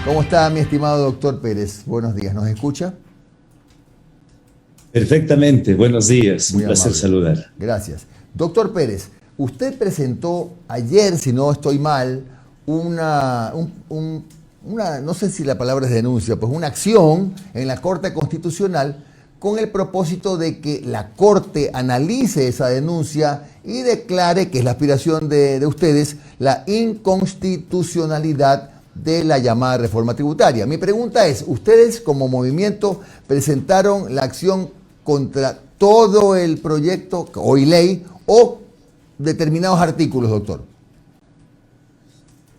¿Cómo está, mi estimado doctor Pérez? Buenos días, ¿nos escucha? Perfectamente, buenos días, Muy un placer amable. saludar. Gracias. Doctor Pérez, usted presentó ayer, si no estoy mal, no sé si la palabra es denuncia, pues una acción en la Corte Constitucional con el propósito de que la Corte analice esa denuncia y declare, que es la aspiración de ustedes, la inconstitucionalidad de la llamada reforma tributaria. Mi pregunta es, ¿ustedes como movimiento presentaron la acción contra todo el proyecto o ley o determinados artículos, doctor?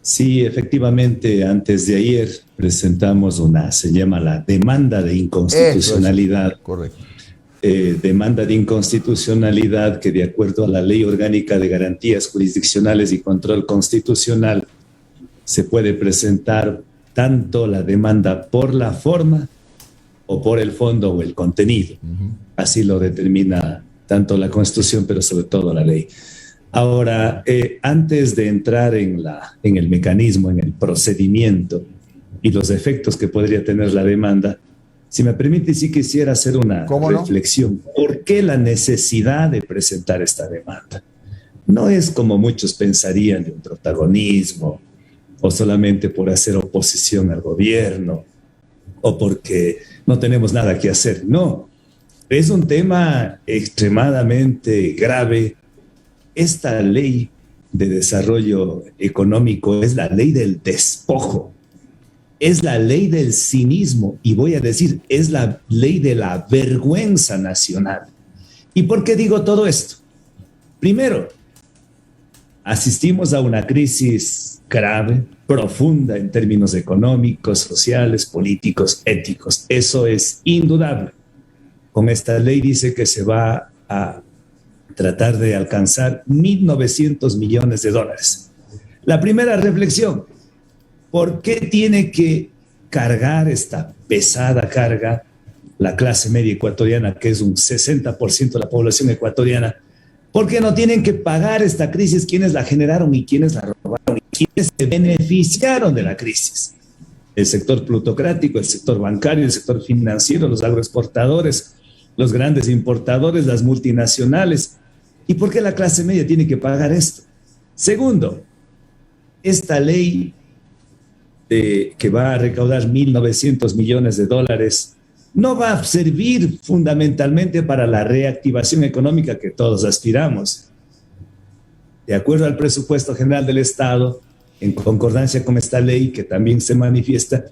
Sí, efectivamente, antes de ayer presentamos se llama la demanda de inconstitucionalidad. Correcto. Demanda de inconstitucionalidad que, de acuerdo a la Ley Orgánica de Garantías Jurisdiccionales y Control Constitucional, se puede presentar tanto la demanda por la forma o por el fondo o el contenido. Así lo determina tanto la Constitución, pero sobre todo la ley. Ahora, antes de entrar en el mecanismo, en el procedimiento y los efectos que podría tener la demanda, si me permite, sí quisiera hacer una reflexión. No? ¿Por qué la necesidad de presentar esta demanda? No es como muchos pensarían, de un protagonismo, o solamente por hacer oposición al gobierno, o porque no tenemos nada que hacer. No, es un tema extremadamente grave. Esta ley de desarrollo económico es la ley del despojo, es la ley del cinismo y voy a decir, es la ley de la vergüenza nacional. ¿Y por qué digo todo esto? Primero, asistimos a una crisis grave, profunda en términos económicos, sociales, políticos, éticos. Eso es indudable. Con esta ley dice que se va a tratar de alcanzar 1.900 millones de dólares. La primera reflexión, ¿por qué tiene que cargar esta pesada carga la clase media ecuatoriana, que es un 60% de la población ecuatoriana? ¿Por qué no tienen que pagar esta crisis quienes la generaron y quienes la robaron y quienes se beneficiaron de la crisis? El sector plutocrático, el sector bancario, el sector financiero, los agroexportadores, los grandes importadores, las multinacionales. ¿Y por qué la clase media tiene que pagar esto? Segundo, esta ley que va a recaudar 1.900 millones de dólares no va a servir fundamentalmente para la reactivación económica que todos aspiramos. De acuerdo al presupuesto general del Estado, en concordancia con esta ley que también se manifiesta,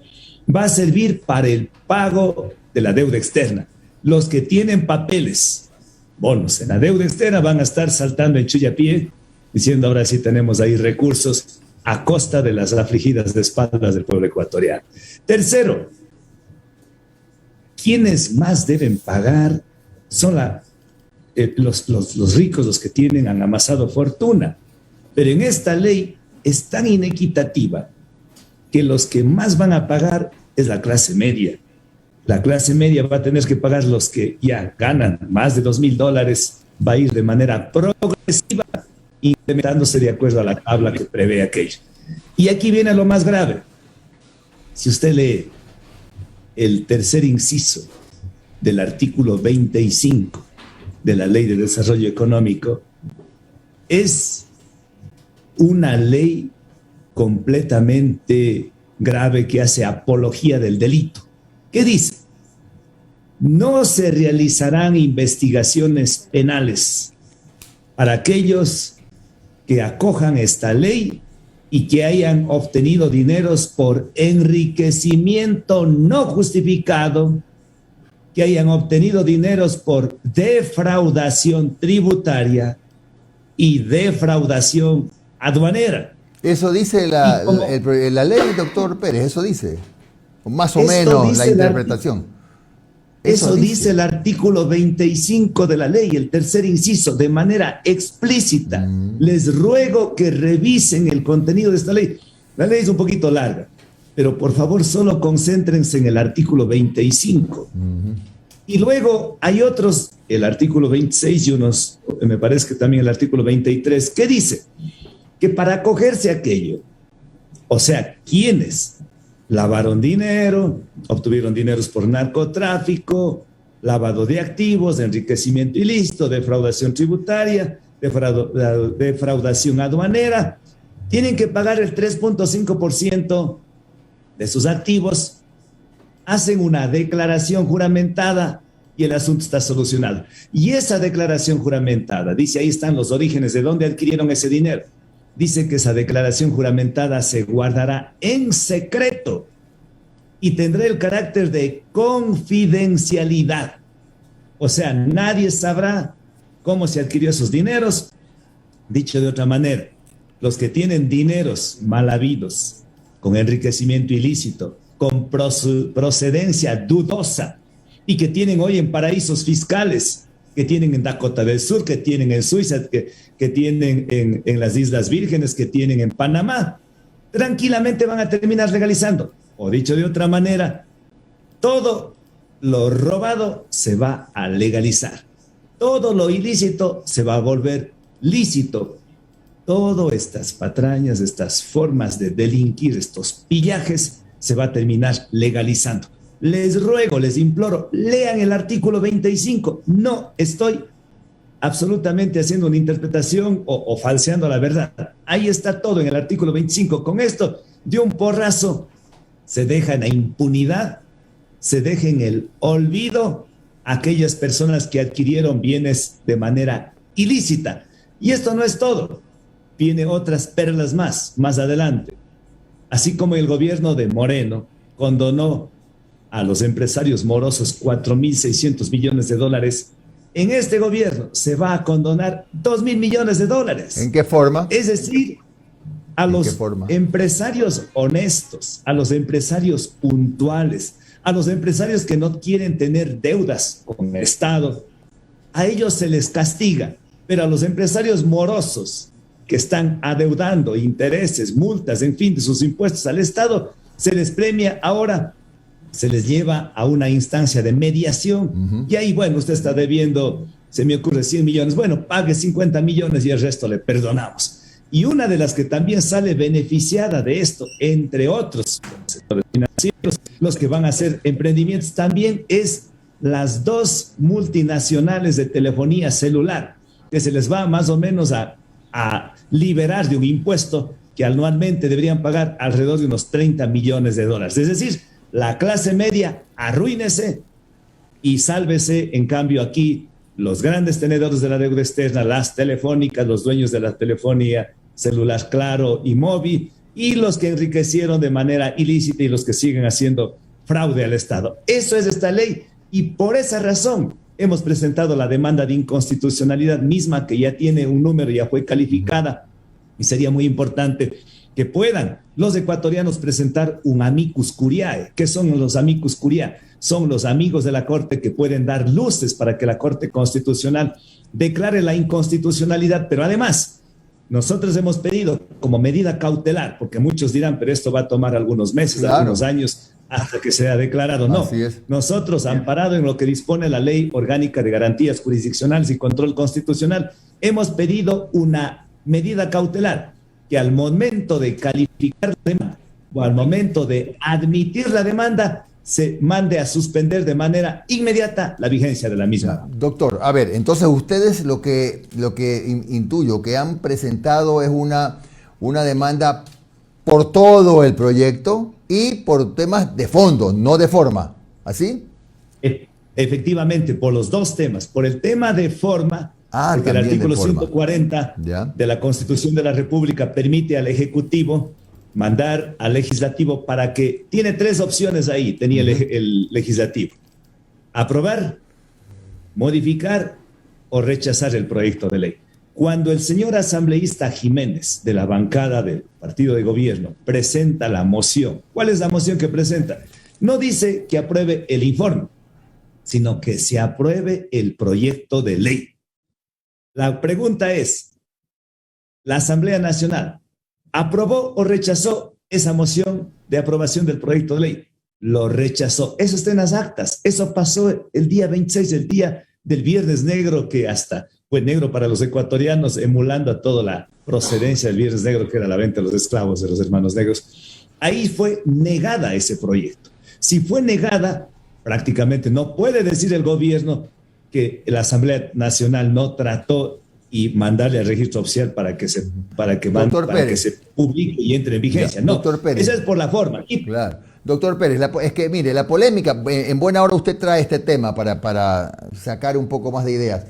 va a servir para el pago de la deuda externa. Los que tienen papeles, bonos en la deuda externa, van a estar saltando en chullapié, diciendo ahora sí tenemos ahí recursos a costa de las afligidas de espaldas del pueblo ecuatoriano. Tercero, quienes más deben pagar son los ricos, los que han amasado fortuna. Pero en esta ley es tan inequitativa que los que más van a pagar es la clase media. La clase media va a tener que pagar los que ya ganan más de $2.000, va a ir de manera progresiva, implementándose de acuerdo a la tabla que prevé aquello. Y aquí viene lo más grave. Si usted lee el tercer inciso del artículo 25 de la Ley de Desarrollo Económico, es una ley completamente grave que hace apología del delito. ¿Qué dice? No se realizarán investigaciones penales para aquellos que acojan esta ley y que hayan obtenido dineros por enriquecimiento no justificado, que hayan obtenido dineros por defraudación tributaria y defraudación aduanera. Eso dice la ley, doctor Pérez, eso dice, más o menos la interpretación. Eso dice el artículo 25 de la ley, el tercer inciso, de manera explícita. Les ruego que revisen el contenido de esta ley. La ley es un poquito larga, pero por favor solo concéntrense en el artículo 25. Y luego hay otros, el artículo 26 y unos, me parece que también el artículo 23, que dice que para acogerse a aquello, o sea, quienes lavaron dinero, obtuvieron dineros por narcotráfico, lavado de activos, enriquecimiento ilícito, defraudación tributaria, defraudación aduanera. Tienen que pagar el 3.5% de sus activos, hacen una declaración juramentada y el asunto está solucionado. Y esa declaración juramentada, dice, ahí están los orígenes de dónde adquirieron ese dinero. Dice que esa declaración juramentada se guardará en secreto y tendrá el carácter de confidencialidad. O sea, nadie sabrá cómo se adquirió esos dineros. Dicho de otra manera, los que tienen dineros mal habidos, con enriquecimiento ilícito, con procedencia dudosa y que tienen hoy en paraísos fiscales, que tienen en Dakota del Sur, que tienen en Suiza, que tienen en las Islas Vírgenes, que tienen en Panamá, tranquilamente van a terminar legalizando. O dicho de otra manera, todo lo robado se va a legalizar. Todo lo ilícito se va a volver lícito. Todas estas patrañas, estas formas de delinquir, estos pillajes, se va a terminar legalizando. Les ruego, les imploro, lean el artículo 25. No estoy absolutamente haciendo una interpretación o falseando la verdad. Ahí está todo en el artículo 25. Con esto, de un porrazo, se deja en la impunidad, se deja en el olvido aquellas personas que adquirieron bienes de manera ilícita. Y esto no es todo. Viene otras perlas más adelante. Así como el gobierno de Moreno condonó a los empresarios morosos 4.600 millones de dólares, en este gobierno se va a condonar 2.000 millones de dólares. ¿En qué forma? Es decir, a los empresarios honestos, a los empresarios puntuales, a los empresarios que no quieren tener deudas con el Estado, a ellos se les castiga, pero a los empresarios morosos que están adeudando intereses, multas, en fin, de sus impuestos al Estado, se les premia ahora, se les lleva a una instancia de mediación. Y ahí, bueno, usted está debiendo, se me ocurre 100 millones, bueno, pague 50 millones y el resto le perdonamos. Y una de las que también sale beneficiada de esto, entre otros sectores financieros, los que van a hacer emprendimientos también, es las dos multinacionales de telefonía celular, que se les va más o menos a liberar de un impuesto que anualmente deberían pagar alrededor de unos 30 millones de dólares. Es decir, la clase media arruínese y sálvese, en cambio aquí los grandes tenedores de la deuda externa, las telefónicas, los dueños de la telefonía celular Claro y Movi, y los que enriquecieron de manera ilícita y los que siguen haciendo fraude al Estado. Eso es esta ley y por esa razón hemos presentado la demanda de inconstitucionalidad misma que ya tiene un número, ya fue calificada y sería muy importante que puedan los ecuatorianos presentar un amicus curiae. ¿Qué son los amicus curiae? Son los amigos de la Corte que pueden dar luces para que la Corte Constitucional declare la inconstitucionalidad, pero además nosotros hemos pedido como medida cautelar, porque muchos dirán, pero esto va a tomar algunos meses, claro, algunos años hasta que sea declarado. No, nosotros, amparado en lo que dispone la Ley Orgánica de Garantías Jurisdiccionales y Control Constitucional, hemos pedido una medida cautelar que al momento de calificar la demanda o al momento de admitir la demanda se mande a suspender de manera inmediata la vigencia de la misma. Doctor, a ver, entonces ustedes lo que intuyo que han presentado es una demanda por todo el proyecto y por temas de fondo, no de forma, ¿así? Efectivamente, por los dos temas. Por el tema de forma, porque el artículo 140 de la Constitución de la República permite al Ejecutivo mandar al Legislativo para que, tiene tres opciones ahí, tenía el Legislativo: aprobar, modificar o rechazar el proyecto de ley. Cuando el señor asambleísta Jiménez, de la bancada del partido de gobierno, presenta la moción, ¿cuál es la moción que presenta? No dice que apruebe el informe, sino que se apruebe el proyecto de ley. La pregunta es, ¿la Asamblea Nacional aprobó o rechazó esa moción de aprobación del proyecto de ley? Lo rechazó. Eso está en las actas. Eso pasó el día 26, el día del Viernes Negro, que hasta fue negro para los ecuatorianos, emulando a toda la procedencia del Viernes Negro, que era la venta de los esclavos de los hermanos negros. ahí fue negada ese proyecto. Si fue negada, prácticamente no puede decir el gobierno que la Asamblea Nacional no trató y mandarle al registro oficial para que se publique y entre en vigencia. No, doctor Pérez, esa es por la forma. Claro. Doctor Pérez, es que mire, la polémica, en buena hora usted trae este tema para sacar un poco más de ideas.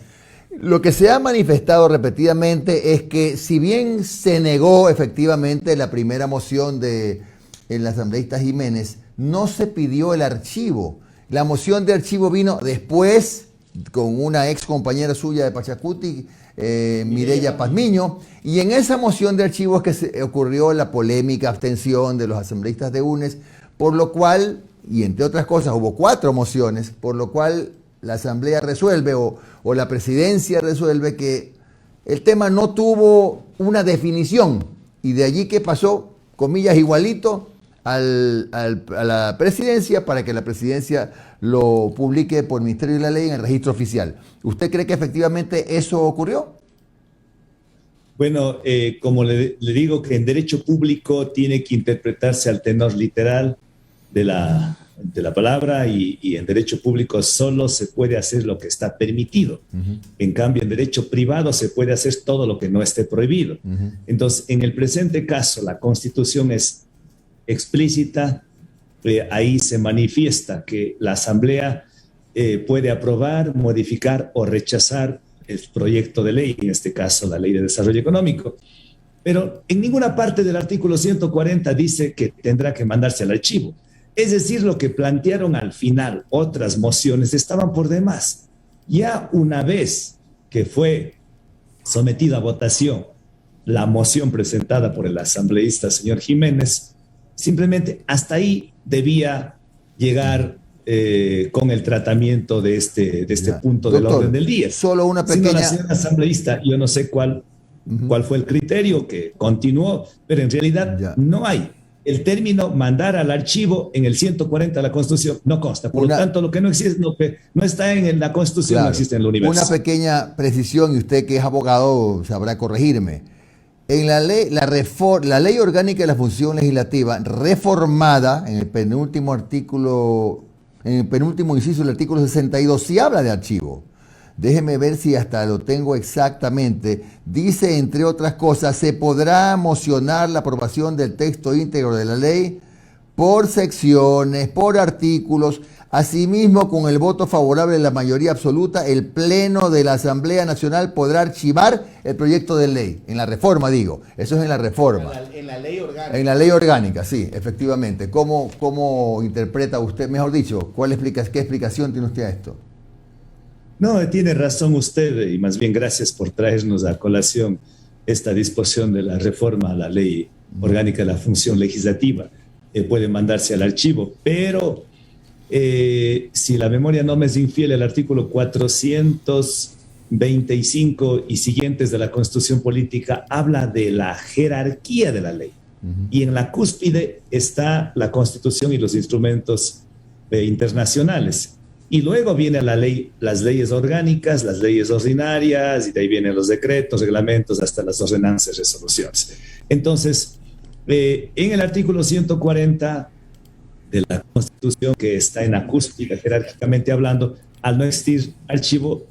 Lo que se ha manifestado repetidamente es que si bien se negó efectivamente la primera moción del asambleísta Jiménez, no se pidió el archivo. La moción de archivo vino después con una ex compañera suya de Pachacuti, Mireya Pazmiño, y en esa moción de archivo es que se ocurrió la polémica abstención de los asambleístas de UNES, por lo cual, y entre otras cosas, hubo 4 mociones, por lo cual la Asamblea resuelve o la Presidencia resuelve que el tema no tuvo una definición, y de allí que pasó, comillas, igualito a la Presidencia para que la Presidencia lo publique por Ministerio de la Ley en el registro oficial. ¿Usted cree que efectivamente eso ocurrió? Bueno, como le digo que en derecho público tiene que interpretarse al tenor literal de la palabra y en derecho público solo se puede hacer lo que está permitido. En cambio, en derecho privado se puede hacer todo lo que no esté prohibido. Entonces, en el presente caso, la Constitución es explícita, ahí se manifiesta que la Asamblea puede aprobar, modificar o rechazar el proyecto de ley, en este caso la Ley de Desarrollo Económico. Pero en ninguna parte del artículo 140 dice que tendrá que mandarse al archivo. Es decir, lo que plantearon al final otras mociones estaban por demás. Ya una vez que fue sometida a votación la moción presentada por el asambleísta señor Jiménez, simplemente hasta ahí debía llegar con el tratamiento de este punto del orden del día. Solo una pequeña... Siendo la señora asambleísta, yo no sé cuál fue el criterio que continuó, pero en realidad no hay. El término mandar al archivo en el 140 de la Constitución no consta. Por lo tanto, lo que no existe, lo que no está en la Constitución, no existe en el universo. Una pequeña precisión, y usted que es abogado sabrá corregirme. En la ley orgánica de la función legislativa, reformada en el penúltimo inciso del artículo 62, sí habla de archivo. Déjeme ver si hasta lo tengo exactamente. Dice, entre otras cosas, se podrá mocionar la aprobación del texto íntegro de la ley por secciones, por artículos. Asimismo, con el voto favorable de la mayoría absoluta, el Pleno de la Asamblea Nacional podrá archivar el proyecto de ley. En la reforma, digo. Eso es en la reforma. En la ley orgánica. En la ley orgánica, sí, efectivamente. ¿Cómo interpreta usted, mejor dicho, qué explicación tiene usted a esto? No, tiene razón usted, y más bien gracias por traernos a colación esta disposición de la reforma a la ley orgánica de la función legislativa. Puede mandarse al archivo, pero si la memoria no me es infiel, el artículo 425 y siguientes de la Constitución Política habla de la jerarquía de la ley. Y en la cúspide está la Constitución y los instrumentos internacionales. Y luego viene las leyes orgánicas, las leyes ordinarias, y de ahí vienen los decretos, reglamentos, hasta las ordenanzas, resoluciones. Entonces, en el artículo 140 de la Constitución, que está en la cúspide jerárquicamente hablando, al no existir archivo,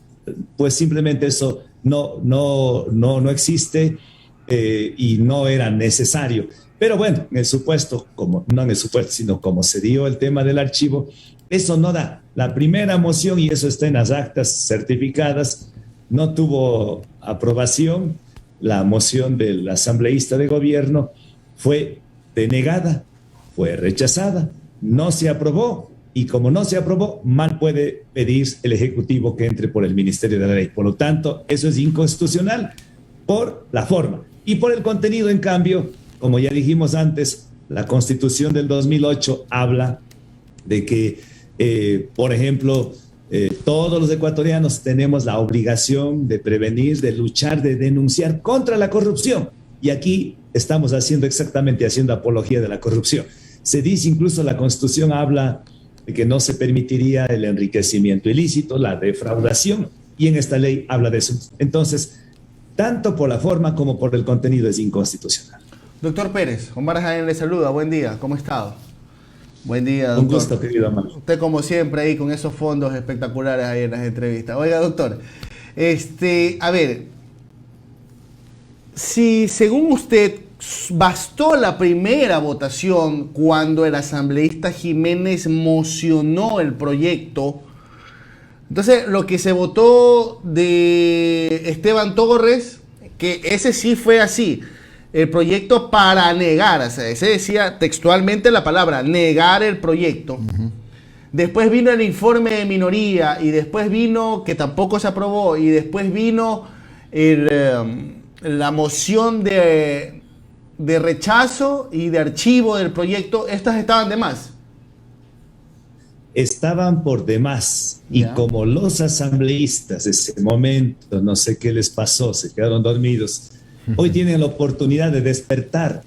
pues simplemente eso no existe y no era necesario. Pero bueno, en el supuesto, no en el supuesto, sino como se dio el tema del archivo, eso no da. La primera moción, y eso está en las actas certificadas, no tuvo aprobación. La moción del asambleísta de gobierno fue denegada, fue rechazada, no se aprobó, y como no se aprobó, mal puede pedir el Ejecutivo que entre por el Ministerio de la Ley. Por lo tanto, eso es inconstitucional por la forma. Y por el contenido, en cambio, como ya dijimos antes, la Constitución del 2008 habla de que por ejemplo, todos los ecuatorianos tenemos la obligación de prevenir, de luchar, de denunciar contra la corrupción. Y aquí estamos haciendo apología de la corrupción. Se dice, incluso la Constitución habla de que no se permitiría el enriquecimiento ilícito, la defraudación, y en esta ley habla de eso. Entonces, tanto por la forma como por el contenido es inconstitucional. Doctor Pérez, Omar Jaén le saluda, buen día, ¿cómo ha estado? Buen día, doctor. Un gusto, querido Omar. Usted como siempre ahí con esos fondos espectaculares ahí en las entrevistas. Oiga, doctor, a ver, si según usted bastó la primera votación cuando el asambleísta Jiménez mocionó el proyecto, entonces lo que se votó de Esteban Torres, que ese sí fue así, el proyecto para negar, o sea, ese decía textualmente la palabra, negar el proyecto. Uh-huh. Después vino el informe de minoría y después vino, que tampoco se aprobó, y después vino la moción de rechazo y de archivo del proyecto. Estas estaban de más. Estaban por demás. Y como los asambleístas de ese momento, no sé qué les pasó, se quedaron dormidos, hoy tienen la oportunidad de despertar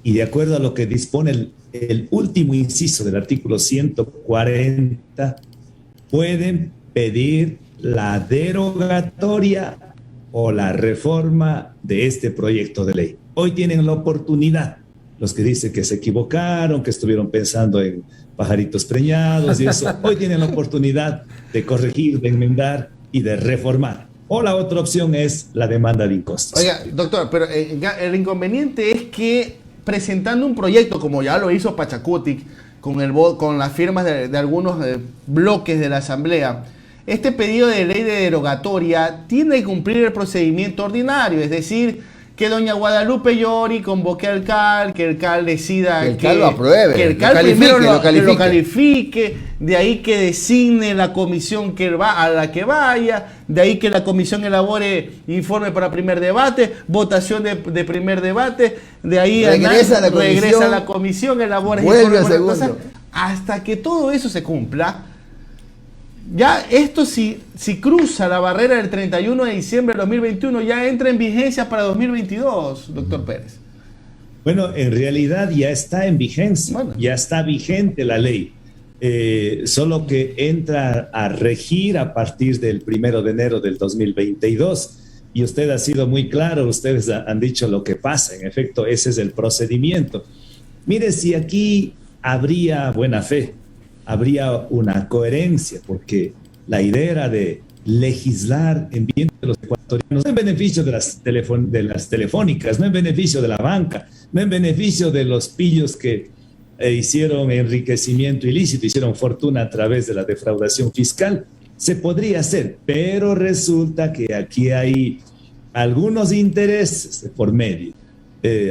y de acuerdo a lo que dispone el último inciso del artículo 140, pueden pedir la derogatoria o la reforma de este proyecto de ley. Hoy tienen la oportunidad. Los que dicen que se equivocaron, que estuvieron pensando en pajaritos preñados y eso, hoy tienen la oportunidad de corregir, de enmendar y de reformar. O la otra opción es la demanda de impuestos. Oiga, doctor, pero el inconveniente es que presentando un proyecto como ya lo hizo Pachacutic, con las firmas de algunos bloques de la Asamblea, este pedido de ley de derogatoria tiene que cumplir el procedimiento ordinario, es decir, que doña Guadalupe Llori convoque al CAL, que el CAL decida que el CAL lo apruebe, que el CAL primero lo califique, de ahí que designe la comisión a la que vaya, de ahí que la comisión elabore informe para primer debate, votación de primer debate, de ahí regresa a la comisión, elabora vuelve a segundo. Hasta que todo eso se cumpla. Ya esto si cruza la barrera del 31 de diciembre de 2021, ya entra en vigencia para 2022, doctor Pérez. Bueno, en realidad ya está en vigencia, ya está vigente la ley, solo que entra a regir a partir del 1 de enero del 2022. Y usted ha sido muy claro, ustedes han dicho lo que pasa, en efecto, ese es el procedimiento. Mire, si aquí habría buena fe, habría una coherencia, porque la idea era de legislar en bien de los ecuatorianos, no en beneficio de las telefónicas, no en beneficio de la banca, no en beneficio de los pillos que hicieron enriquecimiento ilícito, hicieron fortuna a través de la defraudación fiscal. Se podría hacer, pero resulta que aquí hay algunos intereses por medio,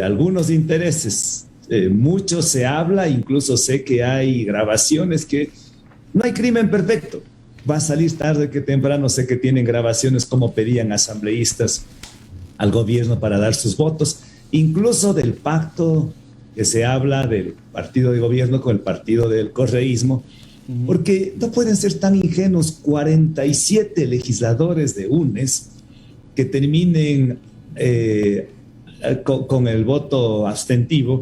algunos intereses. Mucho se habla, incluso sé que hay grabaciones que no hay crimen perfecto. Va a salir tarde que temprano, sé que tienen grabaciones como pedían asambleístas al gobierno para dar sus votos, incluso del pacto que se habla del partido de gobierno con el partido del correísmo, porque no pueden ser tan ingenuos 47 legisladores de UNES que terminen con el voto abstentivo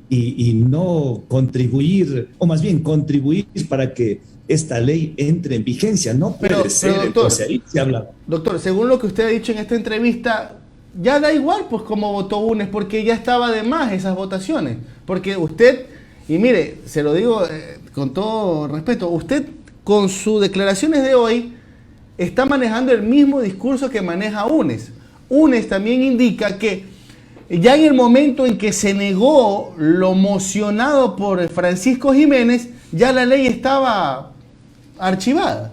y no contribuir, o más bien contribuir para que esta ley entre en vigencia. No puede ser, doctor, entonces ahí se habla. Doctor, según lo que usted ha dicho en esta entrevista, ya da igual pues cómo votó UNES, porque ya estaba de más esas votaciones, porque usted, y mire, se lo digo con todo respeto, usted con sus declaraciones de hoy está manejando el mismo discurso que maneja UNES. UNES también indica que ya en el momento en que se negó lo mocionado por Francisco Jiménez, ya la ley estaba archivada.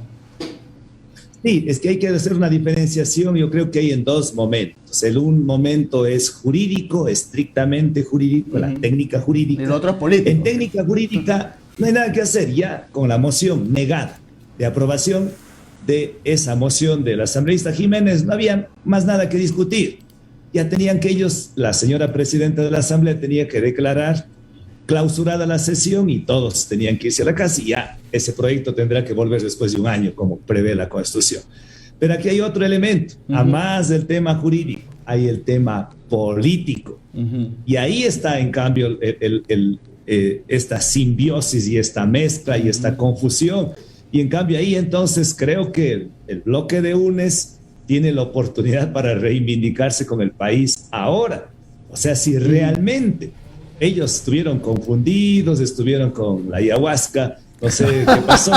Sí, es que hay que hacer una diferenciación, yo creo que hay en dos momentos. Un momento es jurídico, estrictamente jurídico, la técnica jurídica. El otro es político. En técnica jurídica no hay nada que hacer, ya con la moción negada de aprobación de esa moción del asambleísta Jiménez, no había más nada que discutir. Ya tenían que ellos, la señora presidenta de la Asamblea tenía que declarar clausurada la sesión y todos tenían que irse a la casa y ya ese proyecto tendrá que volver después de un año, como prevé la Constitución. Pero aquí hay otro elemento, además del tema jurídico, hay el tema político. Y ahí está, en cambio, esta simbiosis y esta mezcla y esta confusión. Y en cambio ahí entonces creo que el bloque de UNES tiene la oportunidad para reivindicarse con el país ahora, O sea, si realmente ellos estuvieron confundidos, estuvieron con la ayahuasca, no sé qué pasó.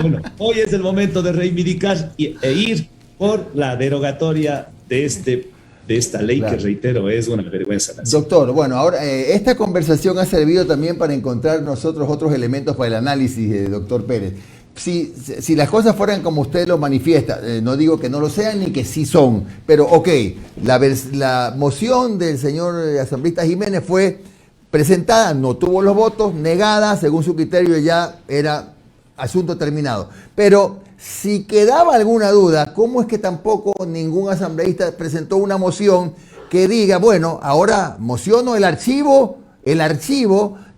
Bueno, hoy es el momento de reivindicar e ir por la derogatoria de esta ley, claro, que reitero, es una vergüenza nacional. Doctor, bueno, ahora esta conversación ha servido también para encontrar nosotros otros elementos para el análisis, doctor Pérez. Si las cosas fueran como usted lo manifiesta, no digo que no lo sean ni que sí son, pero ok, la moción del señor asambleísta Jiménez fue presentada, no tuvo los votos, negada, según su criterio ya era asunto terminado. Pero si quedaba alguna duda, ¿cómo es que tampoco ningún asambleísta presentó una moción que diga, bueno, ahora mociono el archivo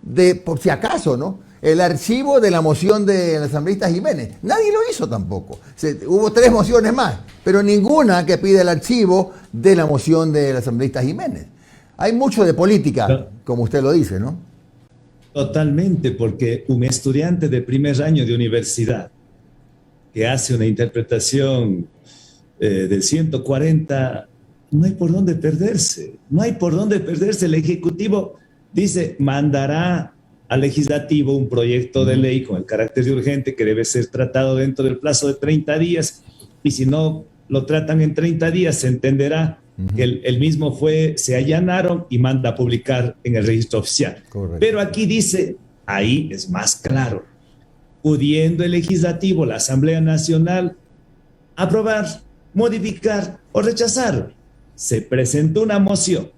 de, por si acaso, ¿no? El archivo de la moción del asambleísta Jiménez. Nadie lo hizo tampoco. Hubo 3 mociones más, pero ninguna que pide el archivo de la moción del asambleísta Jiménez. Hay mucho de política, como usted lo dice, ¿no? Totalmente, porque un estudiante de primer año de universidad que hace una interpretación del 140, no hay por dónde perderse. No hay por dónde perderse. El Ejecutivo dice, mandará al Legislativo un proyecto de ley con el carácter de urgente que debe ser tratado dentro del plazo de 30 días y si no lo tratan en 30 días se entenderá que el mismo se allanaron y manda a publicar en el registro oficial. Correcto. Pero aquí dice, ahí es más claro, pudiendo el Legislativo, la Asamblea Nacional, aprobar, modificar o rechazar. Se presentó una moción,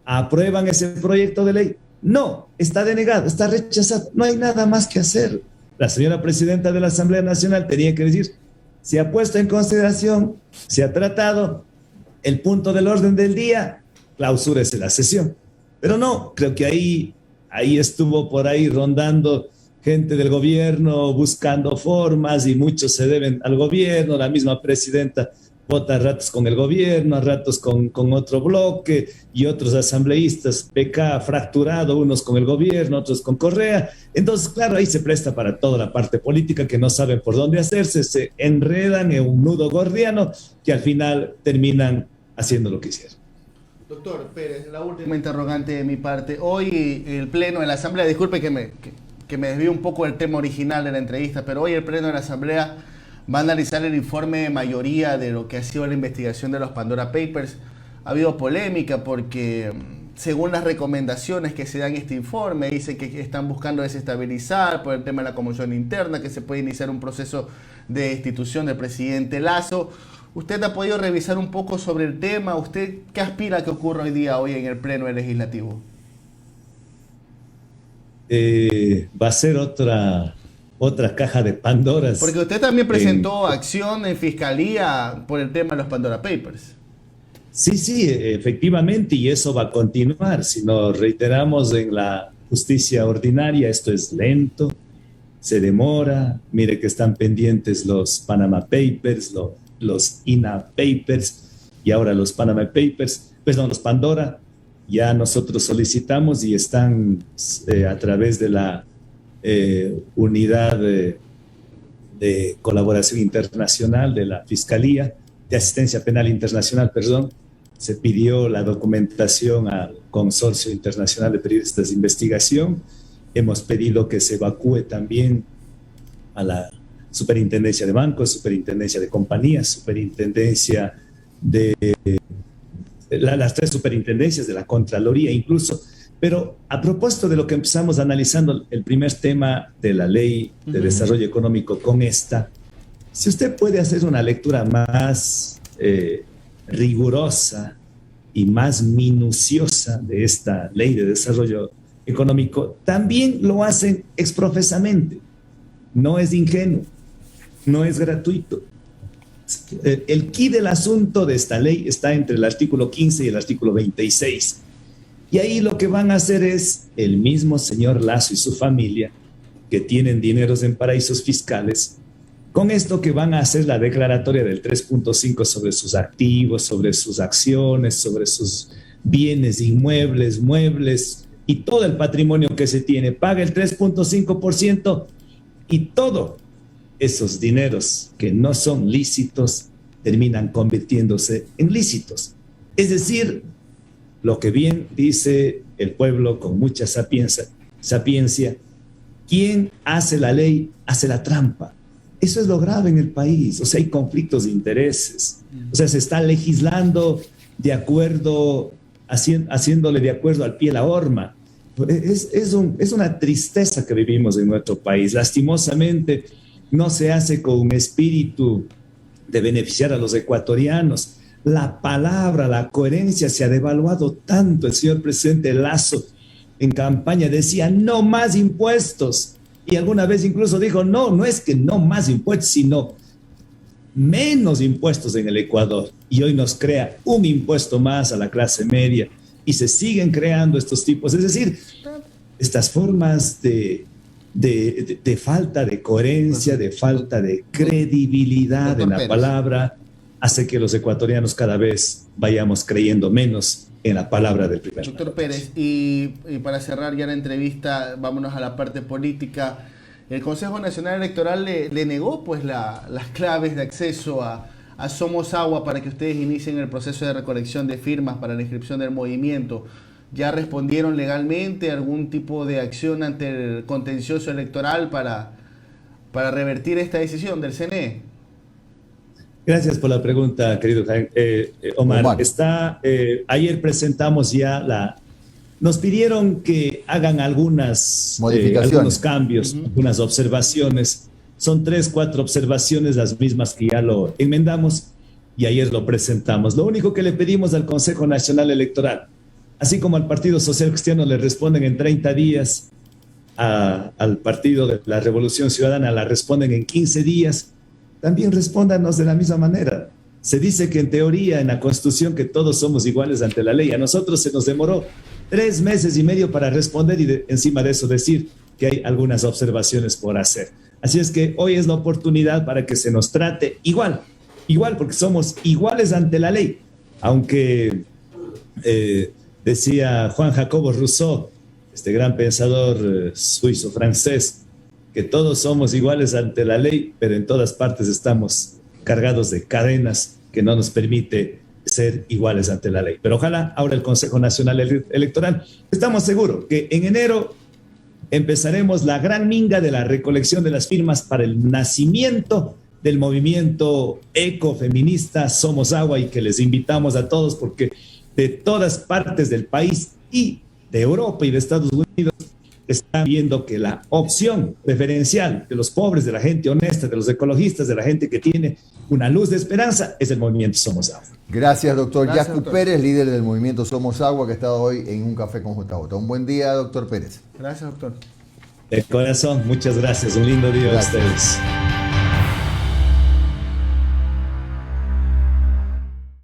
aprueban ese proyecto de ley. No, está denegado, está rechazado, no hay nada más que hacer. La señora presidenta de la Asamblea Nacional tenía que decir, se ha puesto en consideración, se ha tratado el punto del orden del día, clausúrese la sesión. Pero no, creo que ahí estuvo por ahí rondando gente del gobierno buscando formas y muchos se deben al gobierno, la misma presidenta vota a ratos con el gobierno, a ratos con otro bloque y otros asambleístas, PK fracturado, unos con el gobierno, otros con Correa. Entonces, claro, ahí se presta para toda la parte política que no saben por dónde hacerse, se enredan en un nudo gordiano que al final terminan haciendo lo que hicieron. Doctor Pérez, la última interrogante de mi parte. Hoy el Pleno de la Asamblea, disculpe que me desvío un poco del tema original de la entrevista, pero hoy el Pleno de la Asamblea va a analizar el informe de mayoría de lo que ha sido la investigación de los Pandora Papers. Ha habido polémica porque, según las recomendaciones que se dan en este informe, dicen que están buscando desestabilizar por el tema de la conmoción interna, que se puede iniciar un proceso de destitución del presidente Lasso. ¿Usted ha podido revisar un poco sobre el tema? ¿Usted qué aspira que ocurra hoy en el Pleno del Legislativo? Va a ser otra caja de Pandoras. Porque usted también presentó acción en fiscalía por el tema de los Pandora Papers. Sí, efectivamente, y eso va a continuar. Si nos reiteramos en la justicia ordinaria, esto es lento, se demora. Mire que están pendientes los Panama Papers, los INA Papers y ahora los Panama Papers, los Pandora. Ya nosotros solicitamos y están a través de la unidad de colaboración internacional de la Fiscalía de Asistencia Penal Internacional, se pidió la documentación al Consorcio Internacional de Periodistas de Investigación. Hemos pedido que se evacúe también a la Superintendencia de Bancos, Superintendencia de Compañías, Superintendencia de las 3 superintendencias de la Contraloría incluso. Pero a propósito de lo que empezamos analizando el primer tema de la Ley de Desarrollo Económico con esta, si usted puede hacer una lectura más rigurosa y más minuciosa de esta Ley de Desarrollo Económico, también lo hacen exprofesamente. No es ingenuo, no es gratuito. El quid del asunto de esta ley está entre el artículo 15 y el artículo 26. Y ahí lo que van a hacer es el mismo señor Lasso y su familia, que tienen dineros en paraísos fiscales, con esto que van a hacer la declaratoria del 3.5 sobre sus activos, sobre sus acciones, sobre sus bienes inmuebles, muebles y todo el patrimonio que se tiene. Paga el 3.5% y todo esos dineros que no son lícitos terminan convirtiéndose en lícitos. Es decir, lo que bien dice el pueblo con mucha sapiencia, quien hace la ley hace la trampa. Eso es lo grave en el país. O sea, hay conflictos de intereses. O sea, se está legislando de acuerdo, haciéndole de acuerdo al pie la horma. Es una tristeza que vivimos en nuestro país. Lastimosamente, no se hace con un espíritu de beneficiar a los ecuatorianos. La palabra, la coherencia se ha devaluado tanto. El señor presidente Lasso en campaña decía no más impuestos, y alguna vez incluso dijo no es que no más impuestos, sino menos impuestos en el Ecuador, y hoy nos crea un impuesto más a la clase media y se siguen creando estos tipos, es decir, estas formas de falta de coherencia, de falta de credibilidad en la palabra, hace que los ecuatorianos cada vez vayamos creyendo menos en la palabra del primer Doctor Pérez, y para cerrar ya la entrevista, vámonos a la parte política. El Consejo Nacional Electoral le negó pues las claves de acceso a Somos Agua para que ustedes inicien el proceso de recolección de firmas para la inscripción del movimiento. ¿Ya respondieron legalmente algún tipo de acción ante el contencioso electoral para revertir esta decisión del CNE? Gracias por la pregunta, querido Omar. Ayer presentamos ya nos pidieron que hagan algunos cambios, algunas observaciones. Son 3, 4 observaciones, las mismas que ya lo enmendamos y ayer lo presentamos. Lo único que le pedimos al Consejo Nacional Electoral, así como al Partido Social Cristiano le responden en 30 días, al Partido de la Revolución Ciudadana la responden en 15 días, también respóndanos de la misma manera. Se dice que en teoría, en la Constitución, que todos somos iguales ante la ley. A nosotros se nos demoró 3 meses y medio para responder y encima de eso decir que hay algunas observaciones por hacer. Así es que hoy es la oportunidad para que se nos trate igual, porque somos iguales ante la ley. Aunque decía Juan Jacobo Rousseau, este gran pensador suizo-francés, que todos somos iguales ante la ley, pero en todas partes estamos cargados de cadenas que no nos permite ser iguales ante la ley. Pero ojalá ahora el Consejo Nacional Electoral, estamos seguros que en enero empezaremos la gran minga de la recolección de las firmas para el nacimiento del movimiento ecofeminista Somos Agua, y que les invitamos a todos porque de todas partes del país y de Europa y de Estados Unidos están viendo que la opción preferencial de los pobres, de la gente honesta, de los ecologistas, de la gente que tiene una luz de esperanza, es el movimiento Somos Agua. Gracias, doctor Yacu Pérez, líder del movimiento Somos Agua, que ha estado hoy en Un Café con JJ. Un buen día, doctor Pérez. Gracias, doctor. De corazón, muchas gracias. Un lindo día a ustedes.